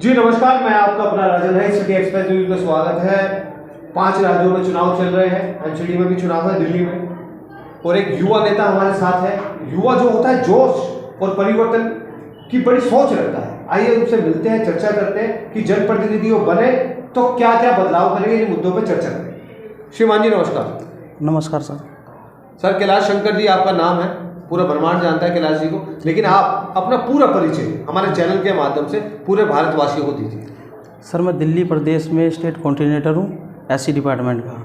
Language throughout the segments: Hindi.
जी नमस्कार, मैं आपका अपना राजन है। सिटी एक्सप्रेस न्यूज में स्वागत है। 5 राज्यों में चुनाव चल रहे हैं, एमसीडी में भी चुनाव है, दिल्ली में, और एक युवा नेता हमारे साथ है। युवा जो होता है जोश और परिवर्तन की बड़ी सोच रखता है। आइए उनसे मिलते हैं, चर्चा करते हैं कि जनप्रतिनिधि वो बने तो क्या क्या बदलाव करेंगे, इन मुद्दों पर चर्चा करेंगे। श्रीमान जी नमस्कार। नमस्कार सर। सर कैलाश शंकर जी आपका नाम है, पूरा ब्रह्मांड जानता है कैलाश जी को, लेकिन आप अपना पूरा परिचय हमारे चैनल के माध्यम से पूरे भारतवासियों को दीजिए। सर मैं दिल्ली प्रदेश में स्टेट कोऑर्डिनेटर हूँ एससी डिपार्टमेंट का,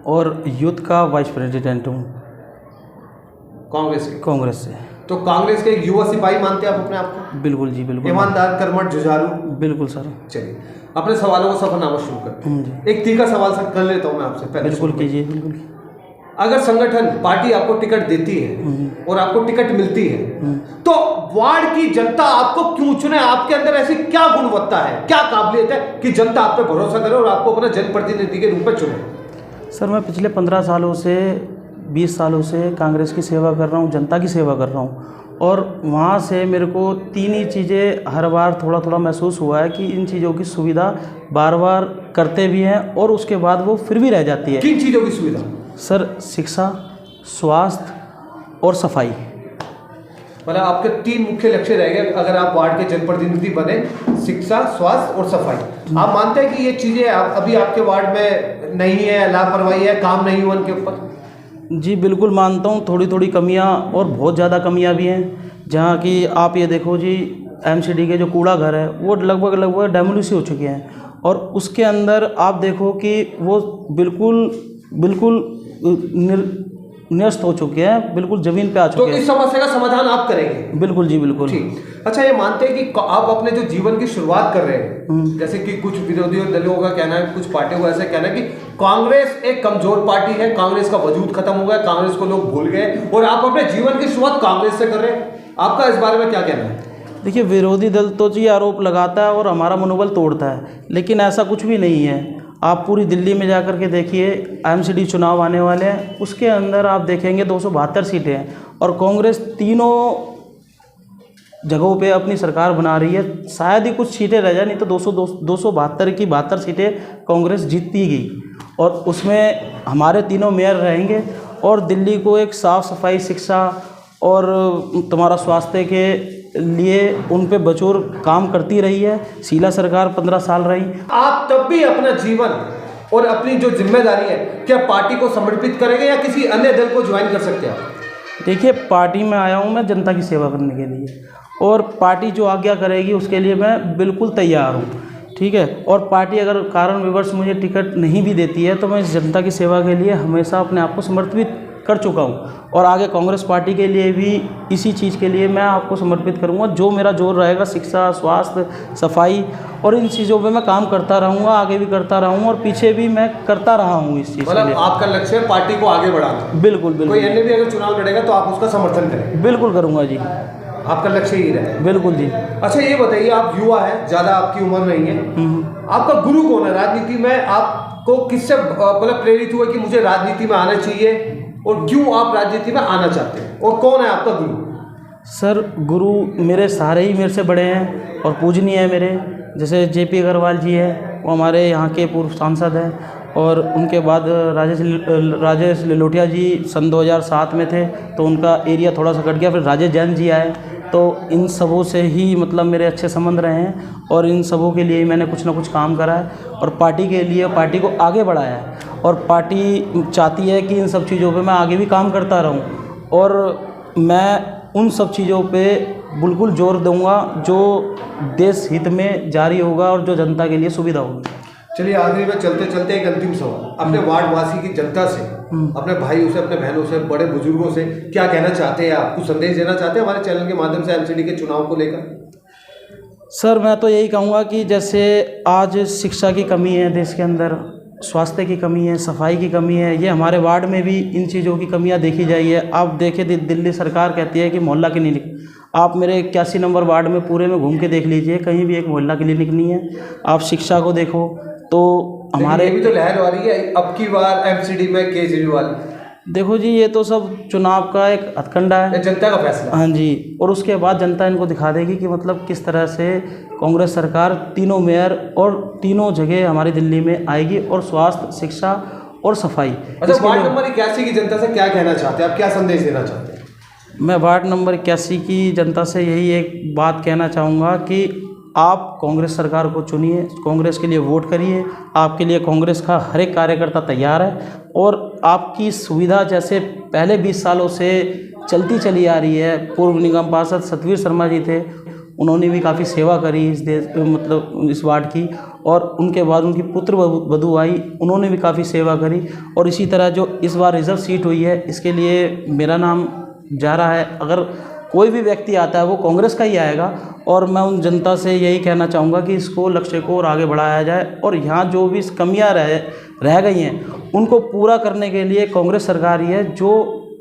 और यूथ का वाइस प्रेसिडेंट हूँ कांग्रेस से। तो कांग्रेस के एक युवा सिपाही मानते हैं आप अपने आप को? बिल्कुल जी, बिल्कुल। ईमानदार, कर्मठ, जुझारू। बिल्कुल सर। चलिए अपने सवालों को सफरनामा शुरू करते हैं। एक तीखा सवाल सर कर लेता हूँ मैं आपसे पहले। बिल्कुल कीजिए। बिल्कुल। अगर संगठन पार्टी आपको टिकट देती है और आपको टिकट मिलती है तो वार्ड की जनता आपको क्यों चुने? आपके अंदर ऐसी क्या गुणवत्ता है, क्या काबिलियत है कि जनता आप पे भरोसा करे और आपको अपना जनप्रतिनिधि के रूप में चुने? सर मैं पिछले 15 सालों से 20 सालों से कांग्रेस की सेवा कर रहा हूँ, जनता की सेवा कर रहा हूँ, और वहाँ से मेरे को 3 ही चीज़ें हर बार थोड़ा थोड़ा महसूस हुआ है कि इन चीज़ों की सुविधा बार बार करते भी हैं और उसके बाद वो फिर भी रह जाती है। किन चीज़ों की सुविधा? सर शिक्षा, स्वास्थ्य और सफाई। मतलब आपके 3 मुख्य लक्ष्य रहेंगे अगर आप वार्ड के जनप्रतिनिधि बने: शिक्षा, स्वास्थ्य और सफाई। आप मानते हैं कि ये चीज़ें अभी आपके वार्ड में नहीं है, लापरवाही है, काम नहीं हुआ उनके ऊपर? जी बिल्कुल मानता हूँ, थोड़ी थोड़ी कमियाँ और बहुत ज़्यादा कमियाँ भी हैं। जहाँ कि आप ये देखो जी, एमसीडी के जो कूड़ा घर है वो लगभग डेमोलिश हो चुके हैं, और उसके अंदर आप देखो कि वो बिल्कुल न्यस्त हो चुके हैं, बिल्कुल ज़मीन पे आ चुके हैं। तो इस समस्या का समाधान आप करेंगे? बिल्कुल जी, बिल्कुल। ठीक। अच्छा, ये मानते हैं कि आप अपने जो जीवन की शुरुआत कर रहे हैं, जैसे कि कुछ विरोधी दलों का कहना है, कुछ पार्टियों का ऐसा कहना है कि कांग्रेस एक कमजोर पार्टी है, कांग्रेस का वजूद खत्म हो गया, कांग्रेस को लोग भूल गए, और आप अपने जीवन की शुरुआत कांग्रेस से कर रहे हैं। आपका इस बारे में क्या कहना है? देखिए, विरोधी दल तो जी आरोप लगाता है और हमारा मनोबल तोड़ता है, लेकिन ऐसा कुछ भी नहीं है। आप पूरी दिल्ली में जाकर के देखिए, एमसीडी चुनाव आने वाले हैं, उसके अंदर आप देखेंगे 272 सीटें हैं, और कांग्रेस तीनों जगहों पे अपनी सरकार बना रही है। शायद ही कुछ सीटें रह जाए, नहीं तो 272 की 72 सीटें कांग्रेस जीतती गई, और उसमें हमारे तीनों मेयर रहेंगे, और दिल्ली को एक साफ़ सफाई, शिक्षा और तुम्हारा स्वास्थ्य के लिए उन पे बचौर काम करती रही है। शीला सरकार 15 साल रही। आप तब भी अपना जीवन और अपनी जो जिम्मेदारी है क्या पार्टी को समर्पित करेंगे या किसी अन्य दल को ज्वाइन कर सकते हैं आप? देखिए, पार्टी में आया हूँ मैं जनता की सेवा करने के लिए, और पार्टी जो आज्ञा करेगी उसके लिए मैं बिल्कुल तैयार हूँ। ठीक है, और पार्टी अगर कारणवश मुझे टिकट नहीं भी देती है तो मैं इस जनता की सेवा के लिए हमेशा अपने आप को समर्पित कर चुका हूँ, और आगे कांग्रेस पार्टी के लिए भी इसी चीज़ के लिए मैं आपको समर्पित करूँगा। जो मेरा जोर रहेगा, शिक्षा, स्वास्थ्य, सफाई और इन चीज़ों पे मैं काम करता रहूँगा, आगे भी करता रहूँगा, और पीछे भी मैं करता रहा हूँ इस चीज़ के लिए। आपका लक्ष्य है पार्टी को आगे बढ़ाना? बिल्कुल बिल्कुल। कोई अन्य भी अगर चुनाव लड़ेगा तो आप उसका समर्थन करेंगे? बिल्कुल करूँगा जी। आपका लक्ष्य ही रहे? बिल्कुल जी। अच्छा, ये बताइए, आप युवा हैं, ज़्यादा आपकी उम्र नहीं है, आपका गुरु कौन है राजनीति में? आपको किससे मतलब प्रेरित हुआ कि मुझे राजनीति में आना चाहिए, और क्यों आप राजनीति में आना चाहते हैं, और कौन है आपका गुरु? सर गुरु मेरे सारे ही मेरे से बड़े हैं और पूजनीय है मेरे। जैसे JP अग्रवाल जी है, वो हमारे यहाँ के पूर्व सांसद हैं, और उनके बाद राजेश लिलोटिया जी सन 2007 में थे, तो उनका एरिया थोड़ा सा कट गया, फिर राजेश जैन जी आए, तो इन सबों से ही मतलब मेरे अच्छे संबंध रहे हैं, और इन सबों के लिए मैंने कुछ ना कुछ काम करा है, और पार्टी के लिए पार्टी को आगे बढ़ाया है, और पार्टी चाहती है कि इन सब चीज़ों पे मैं आगे भी काम करता रहूं, और मैं उन सब चीज़ों पे बिल्कुल जोर दूंगा जो देश हित में जारी होगा और जो जनता के लिए सुविधा होगी। चलिए, आखिरी में चलते चलते एक अंतिम सवाल, अपने वार्डवासी की जनता से, अपने भाइयों से, अपने बहनों से, बड़े बुजुर्गों से क्या कहना चाहते हैं? आप कुछ संदेश देना चाहते हैं हमारे चैनल के माध्यम से एमसीडी के चुनाव को लेकर? सर मैं तो यही कहूँगा कि जैसे आज शिक्षा की कमी है देश के अंदर, स्वास्थ्य की कमी है, सफाई की कमी है, ये हमारे वार्ड में भी इन चीज़ों की कमियां देखी जाई है। आप देखें, दिल्ली सरकार कहती है कि मोहल्ला क्लिनिक, आप मेरे 81 नंबर वार्ड में पूरे में घूम के देख लीजिए, कहीं भी एक मोहल्ला क्लिनिक नहीं है। आप शिक्षा को देखो तो हमारे ये भी तो लहर आ रही है अब की बार एमसीडी में केजरीवाल। देखो जी, ये तो सब चुनाव का एक हथकंडा है, जनता का फैसला। हाँ जी, और उसके बाद जनता इनको दिखा देगी कि मतलब किस तरह से कांग्रेस सरकार तीनों मेयर और तीनों जगह हमारी दिल्ली में आएगी, और स्वास्थ्य, शिक्षा और सफाई। अच्छा, वार्ड नंबर 81 की जनता से क्या कहना चाहते हैं आप, क्या संदेश देना चाहते हैं? मैं वार्ड नंबर 81 की जनता से यही एक बात कहना चाहूँगा कि आप कांग्रेस सरकार को चुनिए, कांग्रेस के लिए वोट करिए। आपके लिए कांग्रेस का हर एक कार्यकर्ता तैयार है, और आपकी सुविधा जैसे पहले 20 सालों से चलती चली आ रही है। पूर्व निगम पार्षद सतवीर शर्मा जी थे, उन्होंने भी काफ़ी सेवा करी इस देश, मतलब इस वार्ड की, और उनके बाद उनकी पुत्र वधू आई, उन्होंने भी काफ़ी सेवा करी। और इसी तरह जो इस बार रिजर्व सीट हुई है, इसके लिए मेरा नाम जा रहा है। अगर कोई भी व्यक्ति आता है वो कांग्रेस का ही आएगा, और मैं उन जनता से यही कहना चाहूँगा कि इसको लक्ष्य को और आगे बढ़ाया जाए, और यहाँ जो भी कमियाँ रह गई हैं उनको पूरा करने के लिए कांग्रेस सरकार ही है जो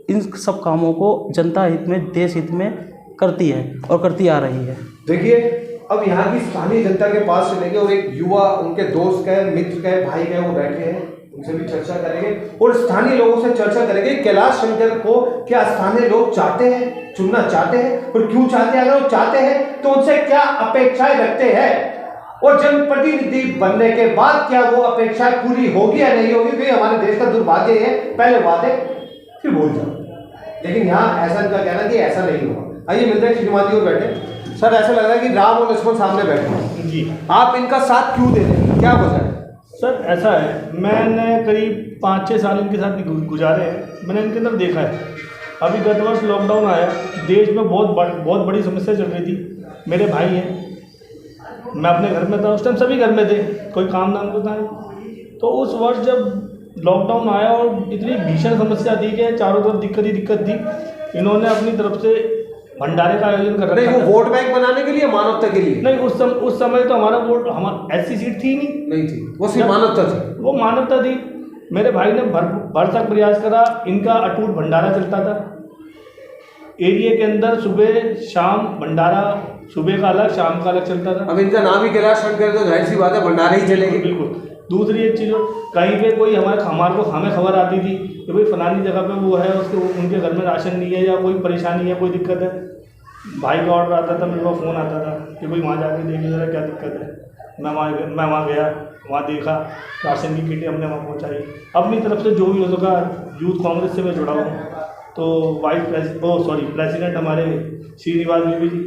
इन सब कामों को जनता हित में, देश हित में करती है और करती आ रही है। देखिए, अब यहाँ की स्थानीय जनता के पास चलेंगे, और एक युवा उनके दोस्त का है, मित्र का है, भाई का है, वो बैठे हैं, उनसे भी चर्चा करेंगे और स्थानीय लोगों से चर्चा करेंगे। कैलाश शंकर को क्या स्थानीय लोग चाहते हैं, चुनना चाहते हैं, और क्यों चाहते हैं? अगर वो चाहते हैं तो उनसे क्या अपेक्षाएं रखते हैं, और जनप्रतिनिधि बनने के बाद क्या वो अपेक्षाएं पूरी होगी या नहीं होगी? क्योंकि हमारे देश का दुर्भाग्य है, पहले वादे फिर भूल जाओ। लेकिन यहाँ ऐसा इनका कहना कि ऐसा नहीं होगा। आइए मिलते हैं श्रीमान जी और बैठे। सर, ऐसा लग रहा है कि राम और लक्ष्मण सामने बैठे हैं जी, आप इनका साथ क्यों दे रहे हैं, क्या वजह है? सर ऐसा है, मैंने करीब 5-6 साल इनके साथ गुजारे हैं। मैंने इनके अंदर देखा है, अभी गत वर्ष लॉकडाउन आया, देश में बहुत बड़ी समस्या चल रही थी। मेरे भाई हैं, मैं अपने घर में था, उस टाइम सभी घर में थे, कोई काम नाम को था। तो उस वर्ष जब लॉकडाउन आया और इतनी भीषण समस्या थी कि चारों तरफ दिक्कत ही दिक्कत थी, इन्होंने अपनी तरफ से भंडारे का आयोजन कर रखा था। वो वोट बैंक बनाने के लिए, मानवता के लिए? नहीं, उस समय तो हमारा वोट, हमारी ऐसी सीट थी नहीं थी, वो सिर्फ मानवता थी। वो मानवता थी। मेरे भाई ने भरसक प्रयास करा, इनका अटूट भंडारा चलता था एरिया के अंदर, सुबह शाम भंडारा, सुबह का अलग, शाम का अलग चलता था। अब इनका नाम ही कैलाश शंकर, तो जाहिर सी बात है भंडारे ही चलेगी। बिल्कुल। दूसरी एक चीज़, कहीं पे कोई हमें खबर आती थी कि भाई फलानी जगह पे वो है, उनके घर में राशन नहीं है या कोई परेशानी है, कोई दिक्कत है, भाई का ऑर्डर आता था, मेरे पास फ़ोन आता था कि भाई वहाँ जाके देखिए ज़रा क्या दिक्कत है। मैं वहाँ गया, वहाँ देखा, राशन की किटें हमने वहाँ पहुँचाई। अपनी तरफ से जो भी हो सका, यूथ कांग्रेस से मैं जुड़ा हूँ। तो प्रेसिडेंट हमारे श्रीनिवास बीबी जी,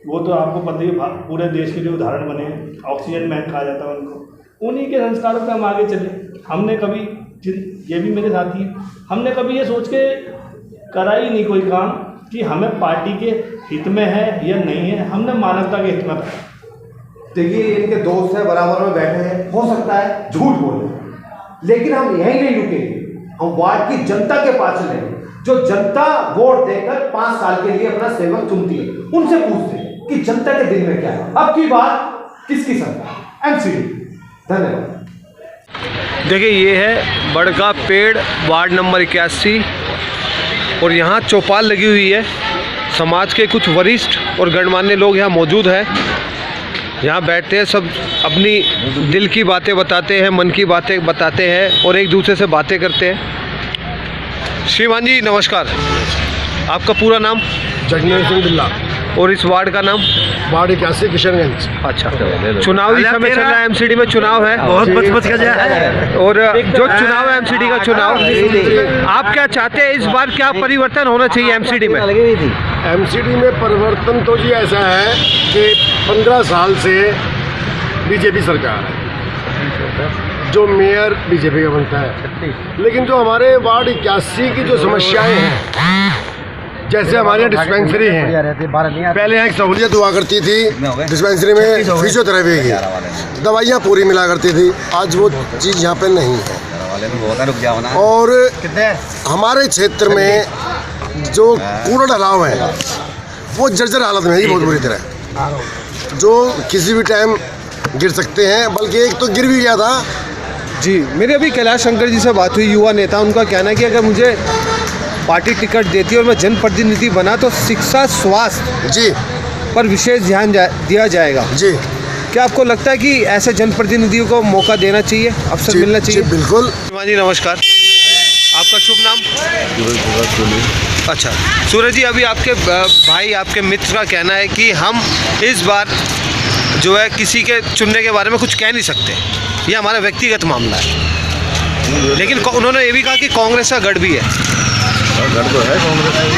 वो तो आपको पता ही, पूरे देश के लिए उदाहरण बने हैं, ऑक्सीजन मैन कहा जाता है उनको। उन्हीं के संस्कारों पे हम आगे चले। हमने कभी, ये भी मेरे साथी हैं, हमने कभी ये सोच के करा ही नहीं कोई काम कि हमें पार्टी के हित में है या नहीं है, हमने मानवता के हित में करा। देखिए, इनके दोस्त हैं, बराबर में बैठे हैं, हो सकता है झूठ बोले, लेकिन हम यहीं नहीं रुकेंगे, हम वार्ड की जनता के पास चलेंगे। जो जनता वोट देकर 5 साल के लिए अपना सेवक चुनती है, उनसे पूछते हैं कि जनता के दिल में क्या है। अब की बात किसकी सरकार? एमसीडी। धन्यवाद। देखिए, ये है बड़का पेड़, वार्ड नंबर 81, और यहाँ चौपाल लगी हुई है। समाज के कुछ वरिष्ठ और गणमान्य लोग यहाँ मौजूद हैं, यहाँ बैठते हैं, सब अपनी दिल की बातें बताते हैं, मन की बातें बताते हैं और एक दूसरे से बातें करते हैं। श्रीमान जी नमस्कार, आपका पूरा नाम? जगनेश सिंह बिल्ला। और इस वार्ड का नाम? वार्ड 81 किशनगंज। अच्छा, चुनावी समय चल रहा है, एमसीडी में चुनाव है, बहुत बच गया। और जो चुनाव है एमसीडी का चुनाव, आप क्या चाहते हैं इस बार, क्या परिवर्तन होना चाहिए एमसीडी में? एमसीडी में परिवर्तन तो जी ऐसा है कि 15 साल से बीजेपी सरकार है, जो मेयर बीजेपी का बनता है, लेकिन जो हमारे वार्ड 81 की जो समस्याएं हैं, जैसे हमारे डिस्पेंसरी हैं, पहले यहाँ एक सहूलियत हुआ करती थी डिस्पेंसरी में, फिजियोथेरेपी की दवाइयाँ पूरी मिला करती थी, आज वो चीज़ यहाँ पे नहीं है। और हमारे क्षेत्र में जो कूड़ा ढलाव है वो जर्जर हालत में है जी, बहुत बुरी तरह, जो किसी भी टाइम गिर सकते हैं, बल्कि एक तो गिर भी गया था जी। मेरे अभी कैलाश शंकर जी से बात हुई, युवा नेता, उनका कहना है कि अगर मुझे पार्टी टिकट देती है और मैं जनप्रतिनिधि बना तो शिक्षा, स्वास्थ्य जी पर विशेष ध्यान दिया जाएगा जी। क्या आपको लगता है कि ऐसे जनप्रतिनिधियों को मौका देना चाहिए, अवसर मिलना चाहिए? जी बिल्कुल। जी नमस्कार, आपका शुभ नाम? अच्छा, सूरज जी, अभी आपके भाई, आपके मित्र का कहना है कि हम इस बार जो है किसी के चुनने के बारे में कुछ कह नहीं सकते, ये हमारा व्यक्तिगत मामला है। लेकिन उन्होंने ये भी कहा कि कांग्रेस का गढ़ भी है। गढ़ तो है कांग्रेस।